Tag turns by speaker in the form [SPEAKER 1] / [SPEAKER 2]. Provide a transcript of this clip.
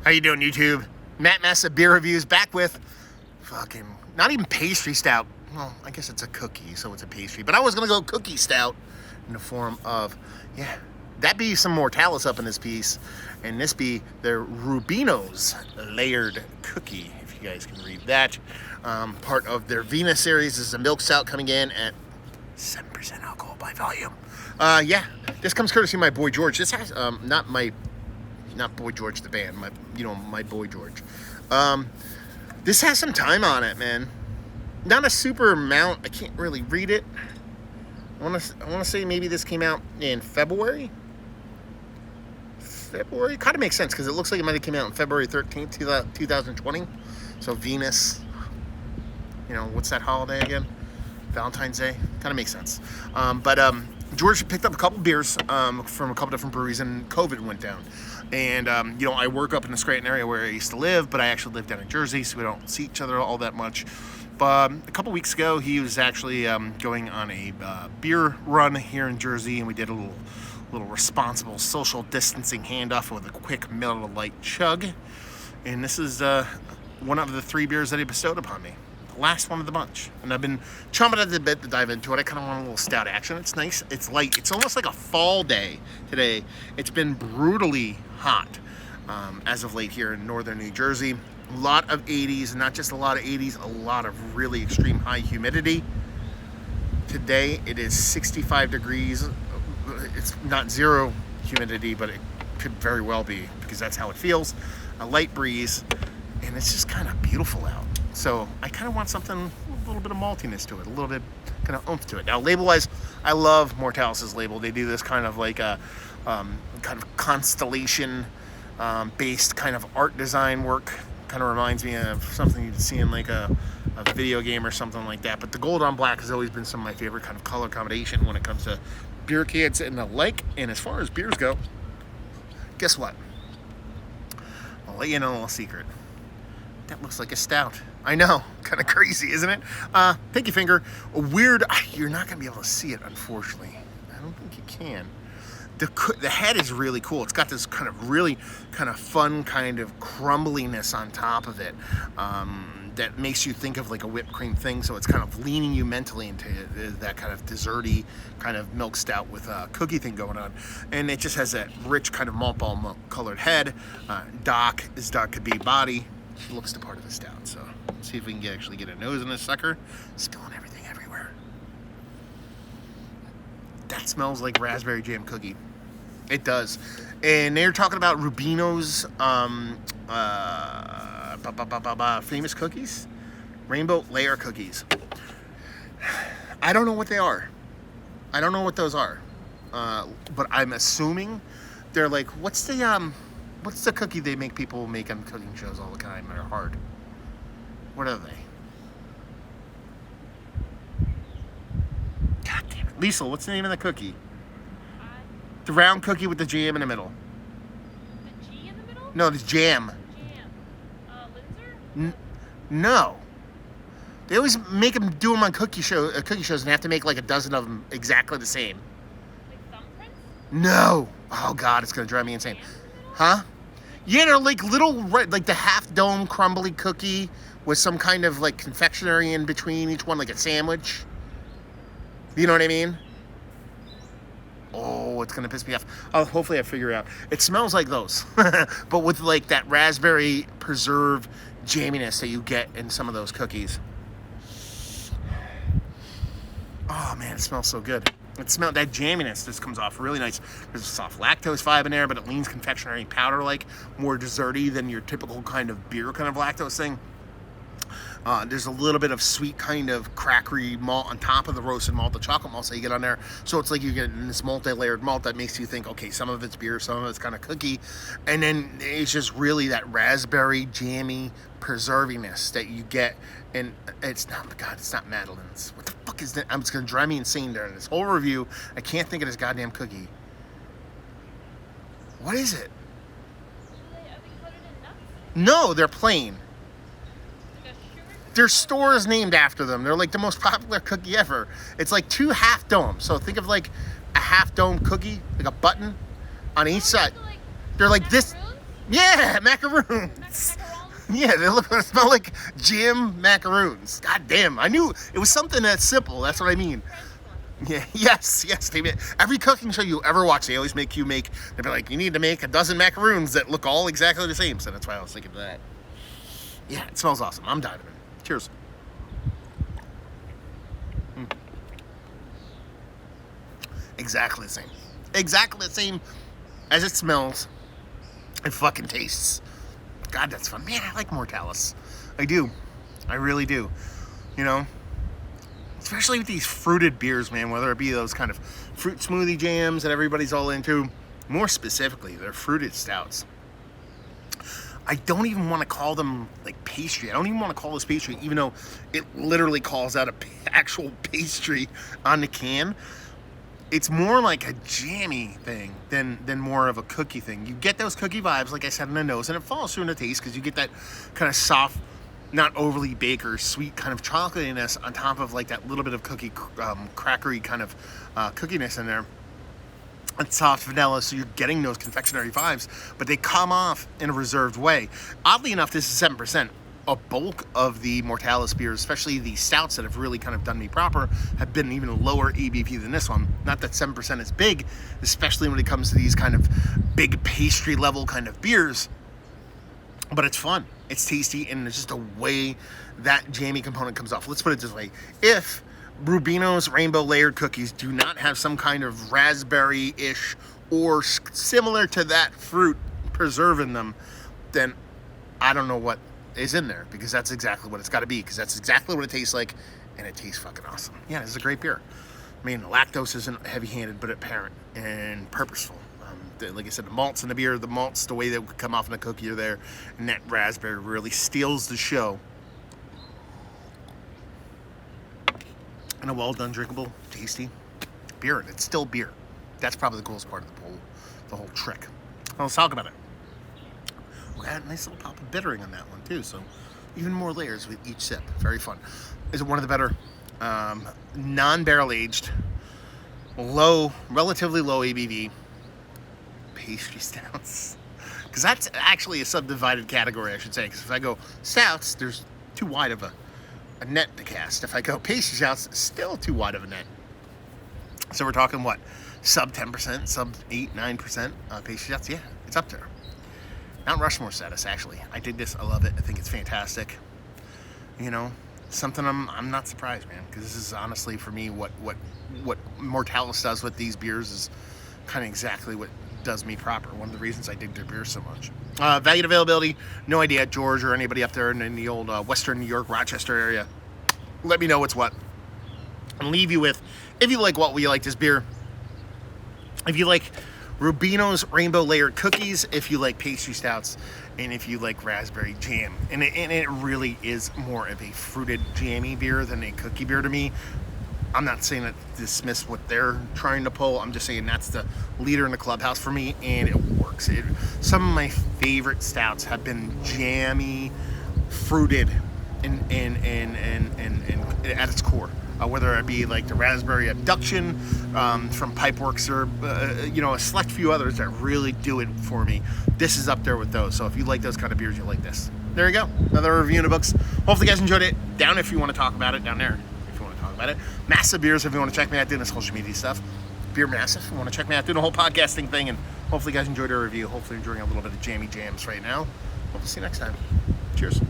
[SPEAKER 1] How you doing, YouTube? Matt Massa Beer Reviews back with fucking not even pastry stout. Well, I guess it's a cookie, so it's a pastry. But I was gonna go cookie stout in the form of, yeah, that be some Mortalis up in this piece, and this be their Rubino's layered cookie, if you guys can read that. Part of their Vina series. This is a milk stout coming in at 7% alcohol by volume. Yeah, this comes courtesy of my boy George. This has not Boy George the band, my boy George. This has some time on it, man. Not a super amount. I can't really read it. I want to say maybe this came out in February. February kind of makes sense because it looks like it might have came out on February 13th, 2020. So Venus. What's that holiday again? Valentine's Day. Kind of makes sense. But George picked up a couple beers from a couple different breweries, and COVID went down. And, I work up in the Scranton area where I used to live, but I actually live down in Jersey, so we don't see each other all that much. But a couple weeks ago, he was actually going on a beer run here in Jersey, and we did a little responsible social distancing handoff with a quick Miller Lite chug. And this is one of the 3 beers that he bestowed upon me. The last one of the bunch. And I've been chomping at the bit to dive into it. I kind of want a little stout action. It's nice. It's light. It's almost like a fall day today. It's been brutally hot as of late here in northern New Jersey. A lot of 80s, and not just a lot of 80s, a lot of really extreme high humidity. Today it is 65 degrees. It's not zero humidity, but it could very well be because that's how it feels. A light breeze, and it's just kind of beautiful out. So I kind of want something, a little bit of maltiness to it, a little bit kind of oomph to it. Now, label-wise, I love Mortalis' label. They do this kind of like a kind of constellation based kind of art design work. Kind of reminds me of something you'd see in like a video game or something like that. But the gold on black has always been some of my favorite kind of color combination when it comes to beer cans and the like. And as far as beers go, guess what? I'll let you know a little secret. That looks like a stout. I know, kind of crazy, isn't it? Pinky finger, a weird. You're not gonna be able to see it, unfortunately. I don't think you can. The head is really cool. It's got this kind of really kind of fun kind of crumbliness on top of it that makes you think of like a whipped cream thing. So it's kind of leaning you mentally into that kind of desserty kind of milk stout with a cookie thing going on. And it just has that rich kind of malt ball colored head. Dock could be body. Looks the part of the stout. So let's see if we can actually get a nose in this sucker. Spilling everything everywhere. That smells like raspberry jam cookie. It does. And they're talking about Rubino's famous cookies. Rainbow layer cookies. I don't know what they are. I don't know what those are. But I'm assuming they're like, what's the cookie they make people make on cooking shows all the time that are hard? What are they? God damn it. Liesl, what's the name of the cookie? The round cookie with the jam in the middle.
[SPEAKER 2] The G in the middle?
[SPEAKER 1] No, the jam.
[SPEAKER 2] Linzer?
[SPEAKER 1] No. They always make them do them on cookie shows and have to make like a dozen of them exactly the same.
[SPEAKER 2] Like thumbprints?
[SPEAKER 1] No. Oh, God, it's going to drive me insane. Huh? Yeah, they're like little, like the half dome crumbly cookie with some kind of like confectionery in between each one, like a sandwich. You know what I mean? Oh, it's going to piss me off. Oh, hopefully I figure it out. It smells like those, but with like that raspberry preserve jamminess that you get in some of those cookies. Oh, man, it smells so good. That jamminess just comes off really nice. There's a soft lactose vibe in there, but it leans confectionery powder-like, more desserty than your typical kind of beer kind of lactose thing. There's a little bit of sweet kind of crackery malt on top of the roasted malt, the chocolate malt that you get on there. So it's like you get this multi-layered malt that makes you think, okay, some of it's beer, some of it's kind of cookie. And then it's just really that raspberry jammy preserviness that you get. And it's not Madeline's. What the fuck is that? It's going to drive me insane during this whole review. I can't think of this goddamn cookie. What is it?
[SPEAKER 2] Are they coated in nuts?
[SPEAKER 1] No, they're plain.
[SPEAKER 2] Like a sugar?
[SPEAKER 1] Their store is named after them. They're like the most popular cookie ever. It's like 2 half domes. So think of like a half dome cookie, like a button on each side. They're like this. Yeah, macaroons.
[SPEAKER 2] Macarons?
[SPEAKER 1] Yeah, they smell like jam macaroons. God damn, I knew it was something that's simple. That's what I mean.
[SPEAKER 2] French one.
[SPEAKER 1] Yeah, yes, they make, every cooking show you ever watch, they always make you make, they'll be like, you need to make a dozen macaroons that look all exactly the same. So that's why I was thinking of that. Yeah, it smells awesome. I'm diving in. Cheers. Exactly the same. Exactly the same as it smells and fucking tastes. God, that's fun. Man, I like Mortalis. I do. I really do. You know? Especially with these fruited beers, man, whether it be those kind of fruit smoothie jams that everybody's all into. More specifically, they're fruited stouts. I don't even want to call them like pastry. I don't even want to call this pastry, even though it literally calls out a actual pastry on the can. It's more like a jammy thing than more of a cookie thing. You get those cookie vibes, like I said, in the nose, and it falls through in the taste because you get that kind of soft, not overly baked or sweet kind of chocolatiness on top of like that little bit of cookie crackery kind of cookiness in there. And soft vanilla, so you're getting those confectionery vibes, but they come off in a reserved way. Oddly enough, this is 7%. A bulk of the Mortalis beers, especially the stouts that have really kind of done me proper, have been even lower ABV than this one. Not that 7% is big, especially when it comes to these kind of big pastry level kind of beers, but it's fun, it's tasty, and it's just a way that jammy component comes off. Let's put it this way. If Rubino's rainbow layered cookies do not have some kind of raspberry-ish or similar to that fruit preserve in them, then I don't know what is in there, because that's exactly what it's got to be, because that's exactly what it tastes like, and it tastes fucking awesome. Yeah, this is a great beer. I mean, lactose isn't heavy-handed, but apparent and purposeful. Like I said, the malts in the beer, the malts, the way they would come off in the cookie are there, and that raspberry really steals the show. And a well-done, drinkable, tasty beer, and it's still beer. That's probably the coolest part of the whole trick. Well, let's talk about it. We had a nice little pop of bittering on that one too, so even more layers with each sip. Very fun. Is it one of the better non-barrel aged, relatively low ABV pastry stouts? Because that's actually a subdivided category, I should say. Because if I go stouts, there's too wide of a net to cast. If I go pastry stouts, still too wide of a net. So we're talking what? Sub 10%, sub 8-9% pastry stouts? Yeah, it's up there. Mount Rushmore status, actually. I dig this. I love it. I think it's fantastic. You know, something I'm not surprised, man, because this is honestly for me what Mortalis does with these beers is kind of exactly what does me proper. One of the reasons I dig their beers so much. Value and availability, no idea. George or anybody up there in the old Western New York, Rochester area, let me know what's what. And leave you with, if you like what we like this beer, if you like Rubino's rainbow layered cookies, if you like pastry stouts, and if you like raspberry jam. And it really is more of a fruited jammy beer than a cookie beer to me. I'm not saying that to dismiss what they're trying to pull. I'm just saying that's the leader in the clubhouse for me, and it works. Some of my favorite stouts have been jammy, fruited, and at its core. Whether it be like the raspberry abduction from Pipeworks or a select few others that really do it for me. This is up there with those. So if you like those kind of beers, you'll like this. There you go. Another review in the books. Hopefully you guys enjoyed it. Down if you want to talk about it. Down there if you want to talk about it. Massive Beers if you want to check me out doing the social media stuff. Beer Massive if you want to check me out doing the whole podcasting thing. And hopefully you guys enjoyed our review. Hopefully you're enjoying a little bit of jammy jams right now. Hope to see you next time. Cheers.